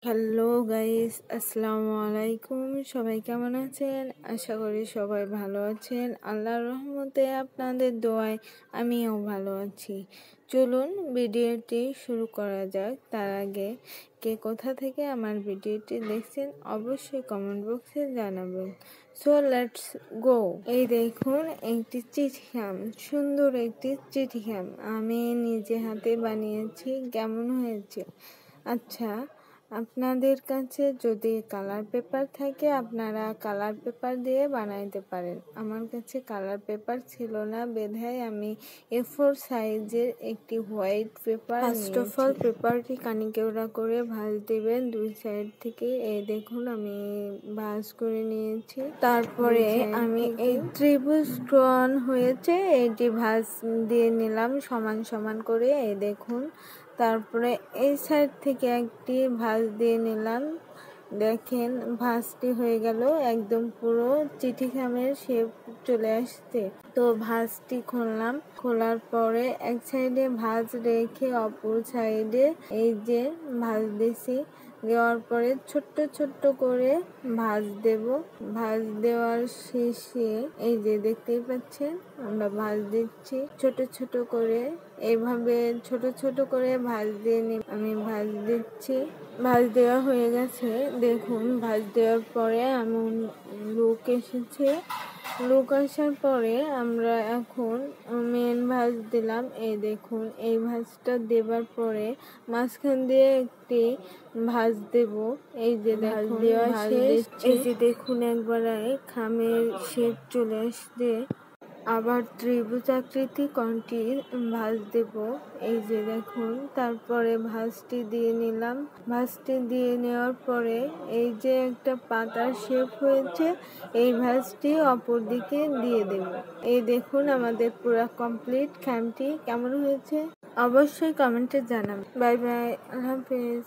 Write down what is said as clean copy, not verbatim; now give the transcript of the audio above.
Hello guys, আসসালামু আলাইকুম। সবাই কেমন আছেন? আশা করি সবাই ভালো আছেন। আল্লাহর রহমতে আপনাদের দোয়ায় আমিও ভালো আছি। চলুন ভিডিওটি শুরু করা যাক। তার আগে কে কোথা থেকে আমার ভিডিওটি দেখছেন অবশ্যই কমেন্ট বক্সে জানাবেন। So let's go. এই দেখুন একটি চিঠিখাম, সুন্দর একটি চিঠিখাম আমি নিজে হাতে বানিয়েছি। কেমন হয়েছে? আচ্ছা, আপনাদের কাছে যদি কালার পেপার থাকে আপনারা কালার পেপার দিয়ে বানাইতে পারেন। আমার কাছে কালার পেপার ছিল না, বিধায় আমি A4 সাইজের একটি white paper first of all পেপারটি কানিকেওড়া করে ভাঁজ দিবেন দুই সাইড থেকে। এই দেখুন আমি ভাঁজ করে নিয়েছি। তারপরে আমি এই ত্রিভুজ ড্রন হয়েছে এটি ভাঁজ দিয়ে নিলাম সমান সমান করে। এই দেখুন, তারপরে এই সাইড থেকে একটি ভাঁজ দিয়ে নিলাম। দেখেন ভাঁজটি হয়ে গেল, একদম পুরো চিঠিখামের শেপ চলে আসছে। তো ভাঁজটি খুললাম, খোলার পরে এক সাইডে ভাঁজ রেখে অপর সাইডে এই যে ভাঁজ দিছি। দেওয়ার পরে ছোট্ট ছোট্ট করে ভাঁজ দেব। ভাঁজ দেওয়ার শেষে এই যে দেখতেই পাচ্ছেন আমরা ভাঁজ দিচ্ছি ছোট ছোট করে। এইভাবে ছোট ছোট করে ভাঁজ দিয়ে আমি ভাঁজ দিচ্ছি। ভাঁজ দেওয়া হয়ে গেছে। দেখুন ভাঁজ দেওয়ার পরে এমন লুক এসেছে। লুক আসার পরে আমরা এখন মেন ভাঁজ দিলাম। এই দেখুন এই ভাঁজটা দেবার পরে মাঝখান দিয়ে একটি ভাঁজ দেব। এই যে ভাঁজ দেওয়া শেষ। এই যে দেখুন একবারে খামের শেপ চলে আসছে। আবার ত্রিভুজ আকৃতি কোণটি ভাঁজ দেব। এই যে দেখুন, তারপরে ভাঁজটি দিয়ে নিলাম। ভাঁজটি দিয়ে নেওয়ার পরে এই যে একটা পাতার শেপ হয়েছে, এই ভাঁজটি অপর দিকে দিয়ে দেব। এই দেখুন আমাদের পুরো কমপ্লিট খামটি কেমন হয়েছে অবশ্যই কমেন্টে জানাবেন। বাই বাই, আল্লাহ হাফেজ।